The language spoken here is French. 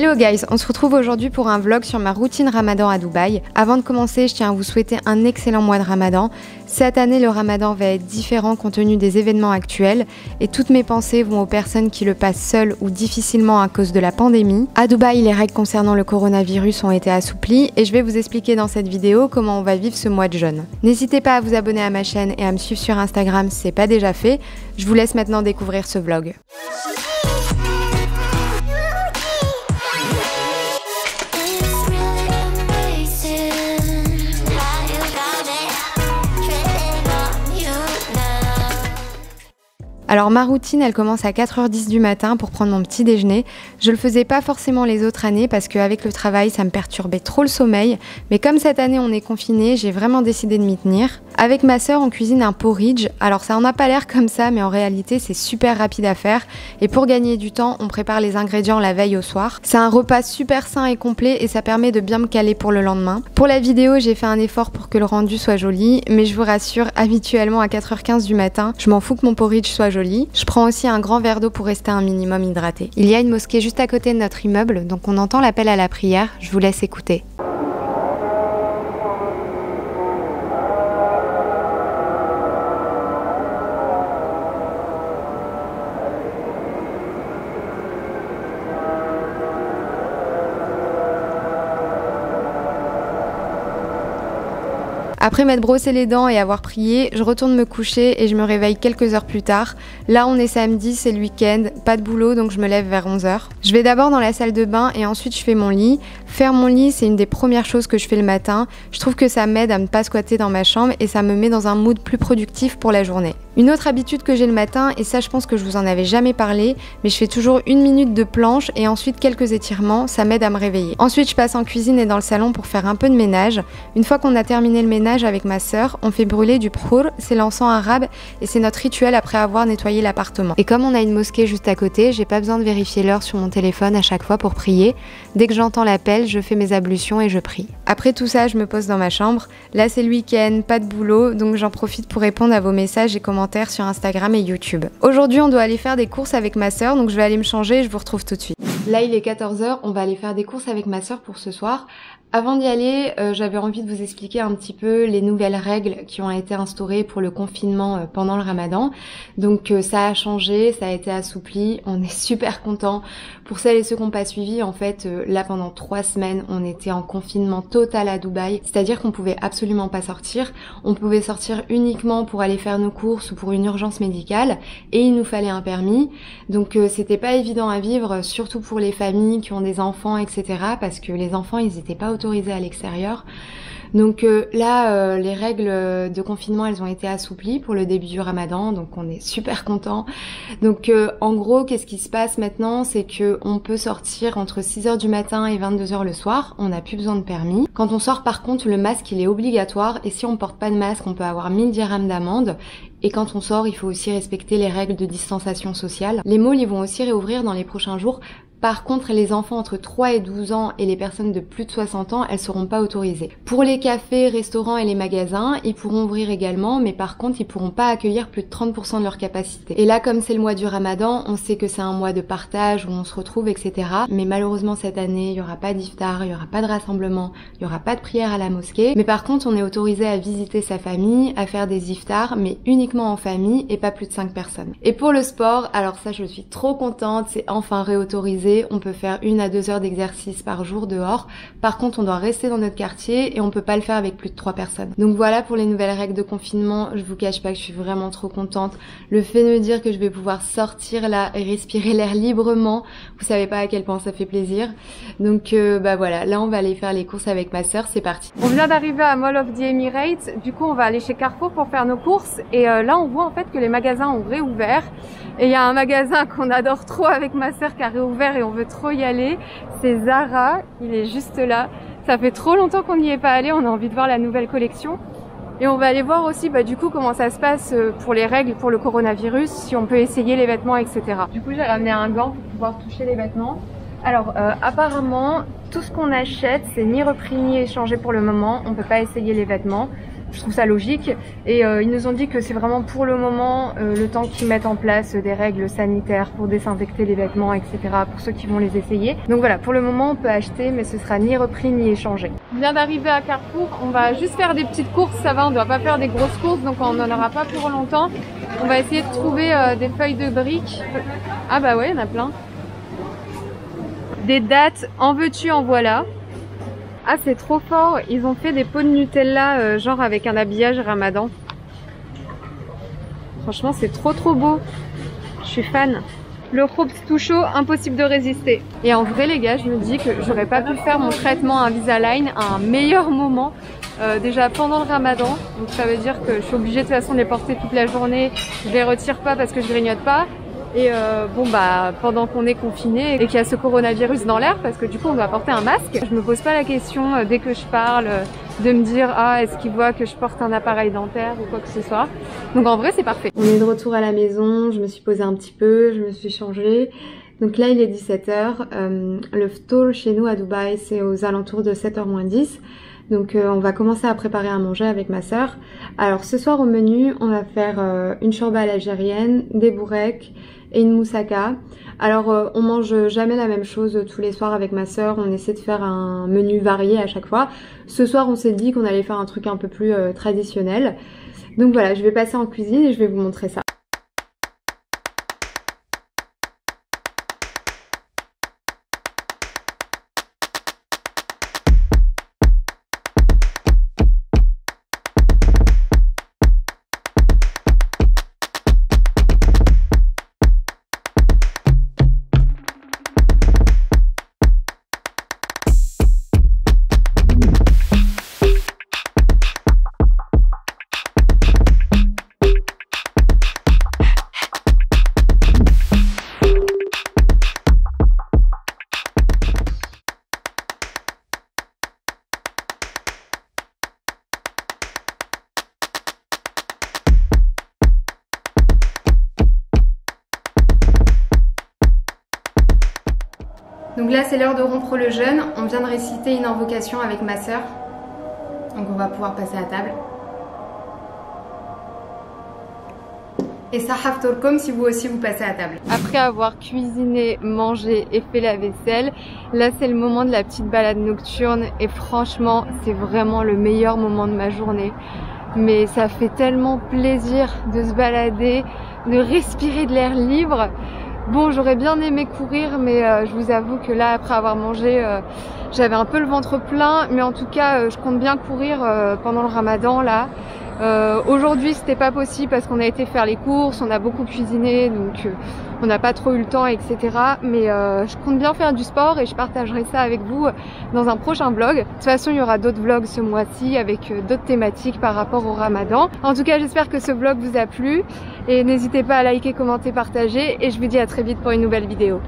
Hello guys, on se retrouve aujourd'hui pour un vlog sur ma routine Ramadan à Dubaï. Avant de commencer, je tiens à vous souhaiter un excellent mois de Ramadan. Cette année, le Ramadan va être différent compte tenu des événements actuels et toutes mes pensées vont aux personnes qui le passent seules ou difficilement à cause de la pandémie. À Dubaï, les règles concernant le coronavirus ont été assouplies et je vais vous expliquer dans cette vidéo comment on va vivre ce mois de jeûne. N'hésitez pas à vous abonner à ma chaîne et à me suivre sur Instagram si ce n'est pas déjà fait. Je vous laisse maintenant découvrir ce vlog. Alors ma routine elle commence à 4h10 du matin pour prendre mon petit déjeuner. Je le faisais pas forcément les autres années parce qu'avec le travail ça me perturbait trop le sommeil. Mais comme cette année on est confiné, j'ai vraiment décidé de m'y tenir. Avec ma sœur on cuisine un porridge. Alors ça en a pas l'air comme ça mais en réalité c'est super rapide à faire. Et pour gagner du temps on prépare les ingrédients la veille au soir. C'est un repas super sain et complet et ça permet de bien me caler pour le lendemain. Pour la vidéo j'ai fait un effort pour que le rendu soit joli. Mais je vous rassure, habituellement à 4h15 du matin, je m'en fous que mon porridge soit joli. Je prends aussi un grand verre d'eau pour rester un minimum hydraté. Il y a une mosquée juste à côté de notre immeuble, donc on entend l'appel à la prière. Je vous laisse écouter. Après m'être brossé les dents et avoir prié, je retourne me coucher et je me réveille quelques heures plus tard. Là on est samedi, c'est le week-end, pas de boulot donc je me lève vers 11h. Je vais d'abord dans la salle de bain et ensuite je fais mon lit. Faire mon lit c'est une des premières choses que je fais le matin. Je trouve que ça m'aide à ne pas squatter dans ma chambre et ça me met dans un mood plus productif pour la journée. Une autre habitude que j'ai le matin, et ça je pense que je vous en avais jamais parlé, mais je fais toujours 1 minute de planche et ensuite quelques étirements, ça m'aide à me réveiller. Ensuite je passe en cuisine et dans le salon pour faire un peu de ménage. Une fois qu'on a terminé le ménage avec ma sœur, on fait brûler du bhour, c'est l'encens arabe et c'est notre rituel après avoir nettoyé l'appartement. Et comme on a une mosquée juste à côté, j'ai pas besoin de vérifier l'heure sur mon téléphone à chaque fois pour prier. Dès que j'entends l'appel, je fais mes ablutions et je prie. Après tout ça, je me pose dans ma chambre. Là c'est le week-end, pas de boulot, donc j'en profite pour répondre à vos messages et commentaires sur Instagram et YouTube. Aujourd'hui, on doit aller faire des courses avec ma sœur, donc je vais aller me changer et je vous retrouve tout de suite. Là, il est 14h, on va aller faire des courses avec ma sœur pour ce soir. Avant d'y aller, j'avais envie de vous expliquer un petit peu les nouvelles règles qui ont été instaurées pour le confinement pendant le Ramadan. Donc ça a changé, ça a été assoupli, on est super contents. Pour celles et ceux qui n'ont pas suivi, en fait, là pendant 3 semaines, on était en confinement total à Dubaï. C'est-à-dire qu'on pouvait absolument pas sortir. On pouvait sortir uniquement pour aller faire nos courses ou pour une urgence médicale et il nous fallait un permis. Donc c'était pas évident à vivre, surtout pour les familles qui ont des enfants, etc. parce que les enfants, ils étaient pas autorisés à l'extérieur. Donc là, les règles de confinement, elles ont été assouplies pour le début du Ramadan, donc on est super contents. Donc en gros, qu'est-ce qui se passe maintenant, c'est que on peut sortir entre 6h du matin et 22h le soir, on n'a plus besoin de permis. Quand on sort par contre, le masque il est obligatoire et si on porte pas de masque, on peut avoir 1000 dirhams d'amende. Et quand on sort, il faut aussi respecter les règles de distanciation sociale. Les malls, ils vont aussi réouvrir dans les prochains jours. Par contre, les enfants entre 3 et 12 ans et les personnes de plus de 60 ans, elles seront pas autorisées. Pour les cafés, restaurants et les magasins, ils pourront ouvrir également, mais par contre, ils pourront pas accueillir plus de 30% de leur capacité. Et là, comme c'est le mois du Ramadan, on sait que c'est un mois de partage où on se retrouve, etc. Mais malheureusement, cette année, il y aura pas d'iftar, il y aura pas de rassemblement, il y aura pas de prière à la mosquée. Mais par contre, on est autorisé à visiter sa famille, à faire des iftars, mais uniquement en famille et pas plus de 5 personnes. Et pour le sport, alors ça, je suis trop contente, c'est enfin réautorisé. On peut faire 1 à 2 heures d'exercice par jour dehors. Par contre, on doit rester dans notre quartier et on peut pas le faire avec plus de 3 personnes. Donc voilà pour les nouvelles règles de confinement. Je vous cache pas que je suis vraiment trop contente. Le fait de me dire que je vais pouvoir sortir là et respirer l'air librement, vous savez pas à quel point ça fait plaisir. Donc bah voilà, là on va aller faire les courses avec ma sœur, c'est parti. On vient d'arriver à Mall of the Emirates, du coup on va aller chez Carrefour pour faire nos courses et là on voit en fait que les magasins ont réouvert. Et il y a un magasin qu'on adore trop avec ma sœur qui a réouvert et on veut trop y aller, c'est Zara, il est juste là. Ça fait trop longtemps qu'on n'y est pas allé, on a envie de voir la nouvelle collection. Et on va aller voir aussi du coup comment ça se passe pour les règles pour le coronavirus, si on peut essayer les vêtements, etc. Du coup j'ai ramené un gant pour pouvoir toucher les vêtements. Alors apparemment tout ce qu'on achète c'est ni repris ni échangé pour le moment, on peut pas essayer les vêtements. Je trouve ça logique et ils nous ont dit que c'est vraiment pour le moment le temps qu'ils mettent en place des règles sanitaires pour désinfecter les vêtements, etc. pour ceux qui vont les essayer. Donc voilà, pour le moment on peut acheter mais ce sera ni repris ni échangé. On vient d'arriver à Carrefour, on va juste faire des petites courses, ça va, on ne doit pas faire des grosses courses donc on n'en aura pas pour longtemps. On va essayer de trouver des feuilles de briques. Ah bah ouais, il y en a plein. Des dattes, en veux-tu, en voilà. Ah, c'est trop fort, ils ont fait des pots de Nutella genre avec un habillage ramadan. Franchement c'est trop beau, je suis fan. Le Hobs tout chaud, impossible de résister. Et en vrai les gars, je me dis que j'aurais pas pu faire mon traitement Invisalign à un meilleur moment. Déjà pendant le ramadan, donc ça veut dire que je suis obligée de toute façon de les porter toute la journée. Je les retire pas parce que je grignote pas. Et bon bah pendant qu'on est confiné et qu'il y a ce coronavirus dans l'air, parce que du coup on doit porter un masque, je me pose pas la question dès que je parle de me dire ah est-ce qu'il voit que je porte un appareil dentaire ou quoi que ce soit. Donc en vrai c'est parfait. On est de retour à la maison, je me suis posée un petit peu, je me suis changée. Donc là il est 17h, le ftour chez nous à Dubaï c'est aux alentours de 7h moins 10. Donc on va commencer à préparer à manger avec ma sœur. Alors ce soir au menu, on va faire une shorba à l'algérienne, des boureks et une moussaka. Alors on mange jamais la même chose tous les soirs avec ma sœur, on essaie de faire un menu varié à chaque fois. Ce soir on s'est dit qu'on allait faire un truc un peu plus traditionnel. Donc voilà, je vais passer en cuisine et je vais vous montrer ça. Donc là c'est l'heure de rompre le jeûne, on vient de réciter une invocation avec ma sœur, donc on va pouvoir passer à table. Et ça haftorkom si vous aussi vous passez à table. Après avoir cuisiné, mangé et fait la vaisselle, là c'est le moment de la petite balade nocturne et franchement c'est vraiment le meilleur moment de ma journée. Mais ça fait tellement plaisir de se balader, de respirer de l'air libre. Bon, j'aurais bien aimé courir, mais je vous avoue que là, après avoir mangé, j'avais un peu le ventre plein. Mais en tout cas, je compte bien courir pendant le ramadan, là. Aujourd'hui, c'était pas possible parce qu'on a été faire les courses, on a beaucoup cuisiné, donc on n'a pas trop eu le temps, etc. Mais je compte bien faire du sport et je partagerai ça avec vous dans un prochain vlog. De toute façon, il y aura d'autres vlogs ce mois-ci avec d'autres thématiques par rapport au ramadan. En tout cas, j'espère que ce vlog vous a plu et n'hésitez pas à liker, commenter, partager et je vous dis à très vite pour une nouvelle vidéo.